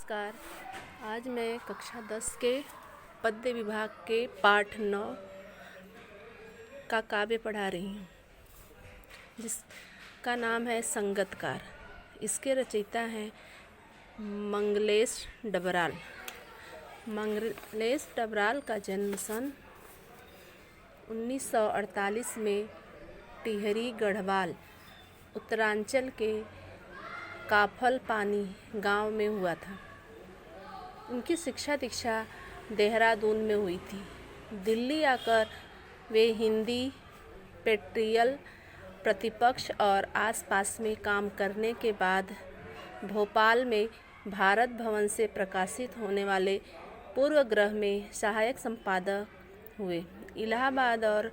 नमस्कार। आज मैं कक्षा 10 के पद्य विभाग के पाठ 9 का काव्य पढ़ा रही हूँ, जिसका नाम है संगतकार। इसके रचयिता हैं मंगलेश डबराल। मंगलेश डबराल का जन्म सन 1948 में टिहरी गढ़वाल उत्तरांचल के काफल पानी गांव में हुआ था। उनकी शिक्षा दीक्षा देहरादून में हुई थी। दिल्ली आकर वे हिंदी पेट्रियल प्रतिपक्ष और आसपास में काम करने के बाद भोपाल में भारत भवन से प्रकाशित होने वाले पूर्वग्रह में सहायक संपादक हुए। इलाहाबाद और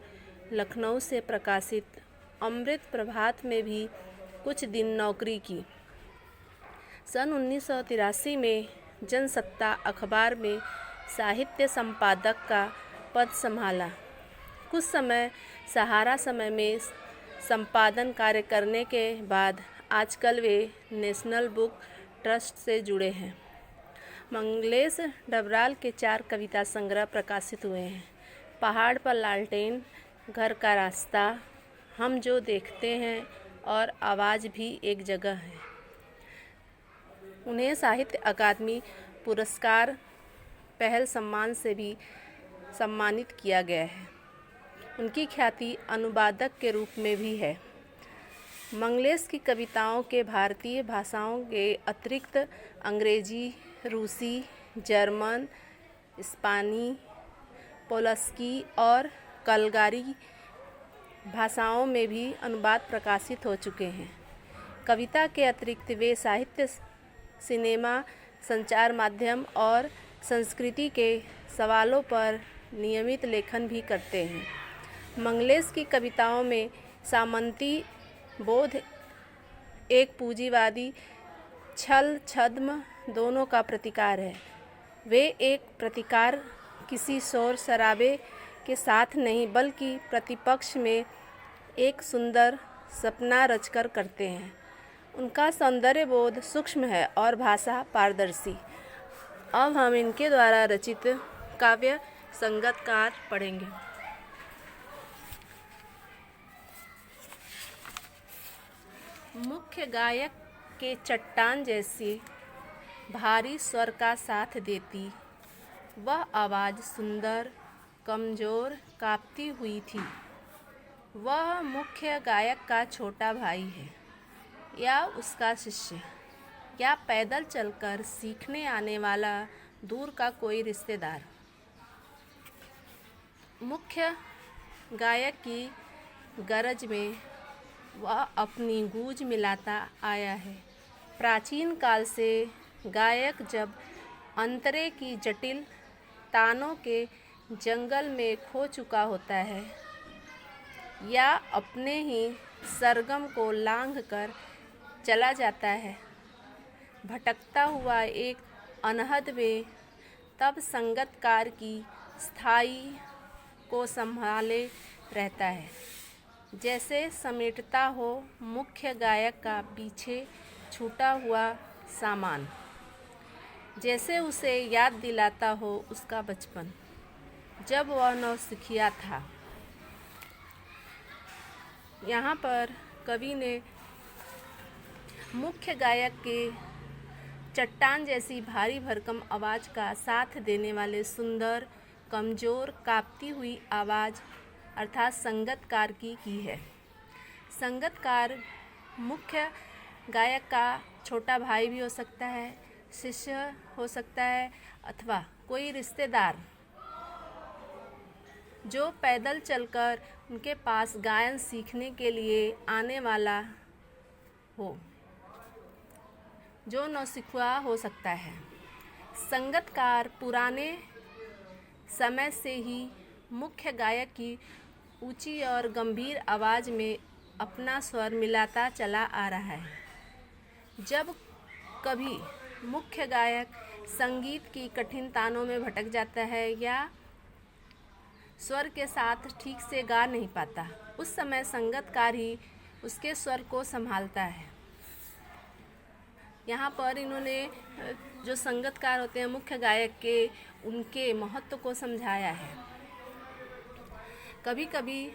लखनऊ से प्रकाशित अमृत प्रभात में भी कुछ दिन नौकरी की। सन 1983 में जनसत्ता अखबार में साहित्य संपादक का पद संभाला। कुछ समय सहारा समय में संपादन कार्य करने के बाद आजकल वे नेशनल बुक ट्रस्ट से जुड़े हैं। मंगलेश डबराल के 4 कविता संग्रह प्रकाशित हुए हैं। पहाड़ पर लालटेन, घर का रास्ता, हम जो देखते हैं और आवाज़ भी एक जगह है। उन्हें साहित्य अकादमी पुरस्कार पहल सम्मान से भी सम्मानित किया गया है। उनकी ख्याति अनुवादक के रूप में भी है। मंगलेश की कविताओं के भारतीय भाषाओं के अतिरिक्त अंग्रेजी, रूसी, जर्मन, स्पेनी, पोलस्की और कलगारी भाषाओं में भी अनुवाद प्रकाशित हो चुके हैं। कविता के अतिरिक्त वे साहित्य, सिनेमा, संचार माध्यम और संस्कृति के सवालों पर नियमित लेखन भी करते हैं। मंगलेश की कविताओं में सामंती बोध, एक पूंजीवादी छल छद्म दोनों का प्रतिकार है। वे एक प्रतिकार किसी शोर शराबे के साथ नहीं, बल्कि प्रतिपक्ष में एक सुंदर सपना रचकर करते हैं। उनका सौंदर्य बोध सूक्ष्म है और भाषा पारदर्शी। अब हम इनके द्वारा रचित काव्य संगतकार पढ़ेंगे। मुख्य गायक के चट्टान जैसी भारी स्वर का साथ देती वह आवाज़ सुंदर, कमज़ोर, कांपती हुई थी। वह मुख्य गायक का छोटा भाई है या उसका शिष्य, या पैदल चलकर सीखने आने वाला दूर का कोई रिश्तेदार। मुख्य गायक की गरज में वह अपनी गूंज मिलाता आया है। प्राचीन काल से गायक जब अंतरे की जटिल तानों के जंगल में खो चुका होता है या अपने ही सरगम को लांघकर चला जाता है, भटकता हुआ एक अनहद में, तब संगतकार की स्थाई को संभाले रहता है, जैसे समेटता हो मुख्य गायक का पीछे छूटा हुआ सामान, जैसे उसे याद दिलाता हो उसका बचपन, जब वह नौसिखिया था। यहाँ पर कवि ने मुख्य गायक के चट्टान जैसी भारी भरकम आवाज़ का साथ देने वाले सुंदर, कमज़ोर, कांपती हुई आवाज़ अर्थात संगतकार की है। संगतकार मुख्य गायक का छोटा भाई भी हो सकता है, शिष्य हो सकता है, अथवा कोई रिश्तेदार जो पैदल चलकर उनके पास गायन सीखने के लिए आने वाला हो, जो नौसिखुआ हो सकता है। संगतकार पुराने समय से ही मुख्य गायक की ऊंची और गंभीर आवाज़ में अपना स्वर मिलाता चला आ रहा है। जब कभी मुख्य गायक संगीत की कठिन तानों में भटक जाता है या स्वर के साथ ठीक से गा नहीं पाता, उस समय संगतकार ही उसके स्वर को संभालता है। यहाँ पर इन्होंने जो संगतकार होते हैं मुख्य गायक के, उनके महत्व को समझाया है। कभी कभी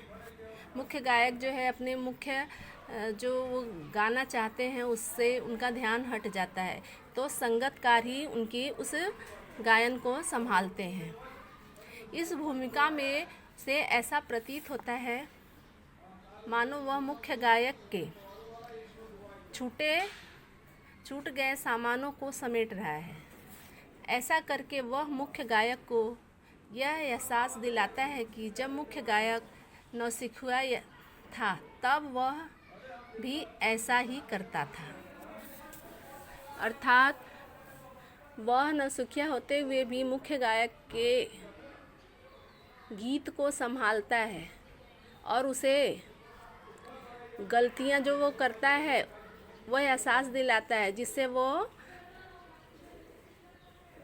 मुख्य गायक जो है अपने मुख्य जो वो गाना चाहते हैं उससे उनका ध्यान हट जाता है, तो संगतकार ही उनकी उस गायन को संभालते हैं। इस भूमिका में से ऐसा प्रतीत होता है मानो वह मुख्य गायक के छूट गए सामानों को समेट रहा है। ऐसा करके वह मुख्य गायक को यह एहसास दिलाता है कि जब मुख्य गायक नौसिखुआ था तब वह भी ऐसा ही करता था, अर्थात वह नौसिखिया होते हुए भी मुख्य गायक के गीत को संभालता है और उसे गलतियां जो वो करता है वह एहसास दिलाता है, जिससे वो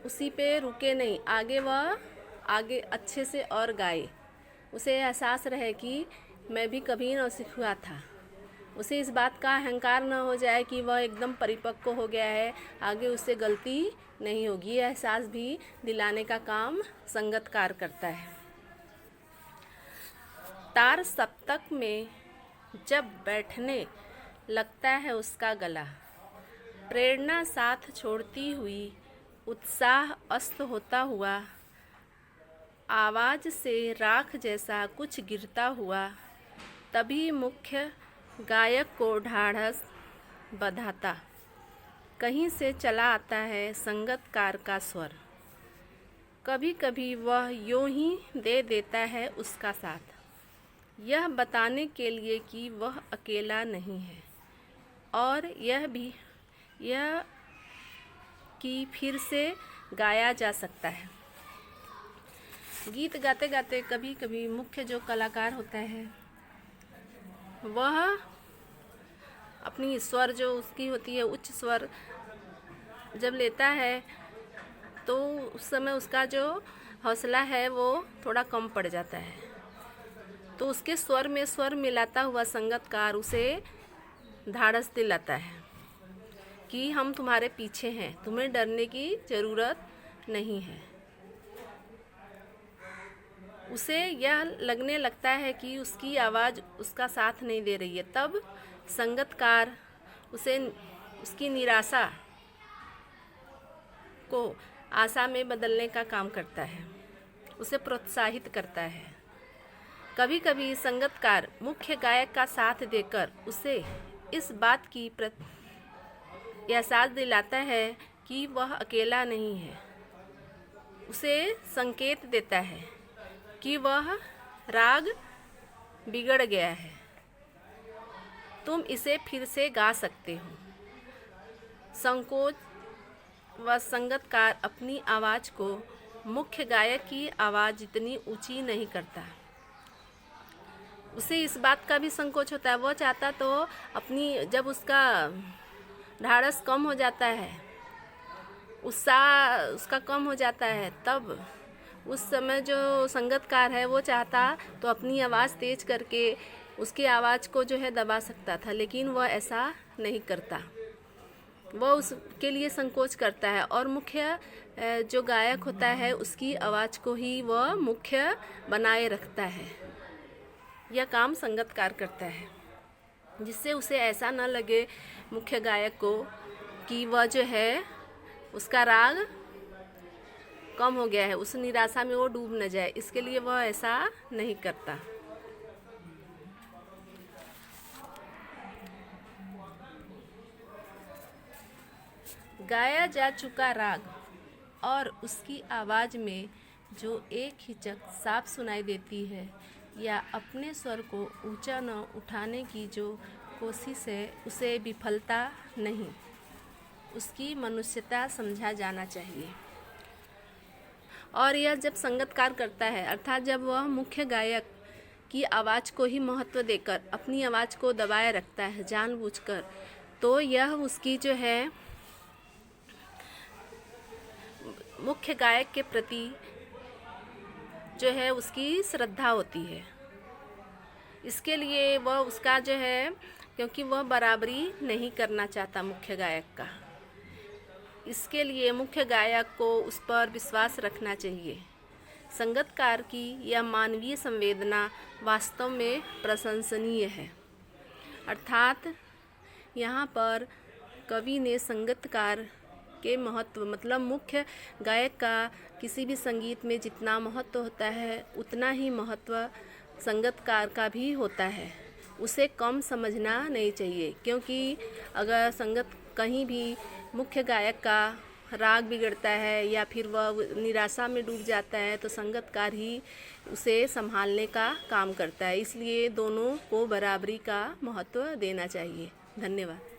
उसी पे रुके नहीं, आगे अच्छे से और गाए। उसे एहसास रहे कि मैं भी कभी नौसिखुआ था। उसे इस बात का अहंकार न हो जाए कि वह एकदम परिपक्व हो गया है, आगे उससे गलती नहीं होगी। यह एहसास भी दिलाने का काम संगतकार करता है। तार सप्तक में जब बैठने लगता है उसका गला, प्रेरणा साथ छोड़ती हुई, उत्साह अस्त होता हुआ, आवाज़ से राख जैसा कुछ गिरता हुआ, तभी मुख्य गायक को ढाढ़स बंधाता कहीं से चला आता है संगतकार का स्वर। कभी कभी वह यूं ही दे देता है उसका साथ, यह बताने के लिए कि वह अकेला नहीं है, और यह कि फिर से गाया जा सकता है। गीत गाते गाते कभी कभी मुख्य जो कलाकार होता है वह अपनी स्वर जो उसकी होती है उच्च स्वर जब लेता है तो उस समय उसका जो हौसला है वो थोड़ा कम पड़ जाता है, तो उसके स्वर में स्वर मिलाता हुआ संगतकार उसे ढाढ़स दिलाता है कि हम तुम्हारे पीछे हैं, तुम्हें डरने की ज़रूरत नहीं है। उसे यह लगने लगता है कि उसकी आवाज़ उसका साथ नहीं दे रही है, तब संगतकार उसे उसकी निराशा को आशा में बदलने का काम करता है, उसे प्रोत्साहित करता है। कभी कभी संगतकार मुख्य गायक का साथ देकर उसे इस बात की एहसास दिलाता है कि वह अकेला नहीं है, उसे संकेत देता है कि वह राग बिगड़ गया है, तुम इसे फिर से गा सकते हो। संकोच व संगतकार अपनी आवाज़ को मुख्य गायक की आवाज़ जितनी ऊंची नहीं करता। उसे इस बात का भी संकोच होता है, वह चाहता तो अपनी, जब उसका ढाढ़स कम हो जाता है, उत्साह उसका कम हो जाता है, तब उस समय जो संगतकार है वो चाहता तो अपनी आवाज़ तेज करके उसकी आवाज़ को जो है दबा सकता था, लेकिन वह ऐसा नहीं करता, वह उसके लिए संकोच करता है और मुख्य जो गायक होता है उसकी आवाज़ को ही वह मुख्य बनाए रखता है। यह काम संगतकार करता है, जिससे उसे ऐसा न लगे मुख्य गायक को कि वह जो है उसका राग कम हो गया है, उस निराशा में वो डूब न जाए, इसके लिए वह ऐसा नहीं करता। गाया जा चुका राग और उसकी आवाज़ में जो एक हिचक साफ सुनाई देती है या अपने स्वर को ऊंचा न उठाने की जो कोशिश है, उसे विफलता नहीं, उसकी मनुष्यता समझा जाना चाहिए। और यह जब संगतकार करता है, अर्थात जब वह मुख्य गायक की आवाज़ को ही महत्व देकर अपनी आवाज़ को दबाए रखता है जानबूझकर, तो यह उसकी जो है मुख्य गायक के प्रति जो है उसकी श्रद्धा होती है। इसके लिए वह उसका जो है, क्योंकि वह बराबरी नहीं करना चाहता मुख्य गायक का, इसके लिए मुख्य गायक को उस पर विश्वास रखना चाहिए। संगीतकार की यह मानवीय संवेदना वास्तव में प्रशंसनीय है। अर्थात यहाँ पर कवि ने संगीतकार के महत्व मतलब मुख्य गायक का किसी भी संगीत में जितना महत्व होता है उतना ही महत्व संगीतकार का भी होता है। उसे कम समझना नहीं चाहिए, क्योंकि अगर संगीत कहीं भी मुख्य गायक का राग बिगड़ता है या फिर वह निराशा में डूब जाता है तो संगीतकार ही उसे संभालने का काम करता है। इसलिए दोनों को बराबरी का महत्व देना चाहिए। धन्यवाद।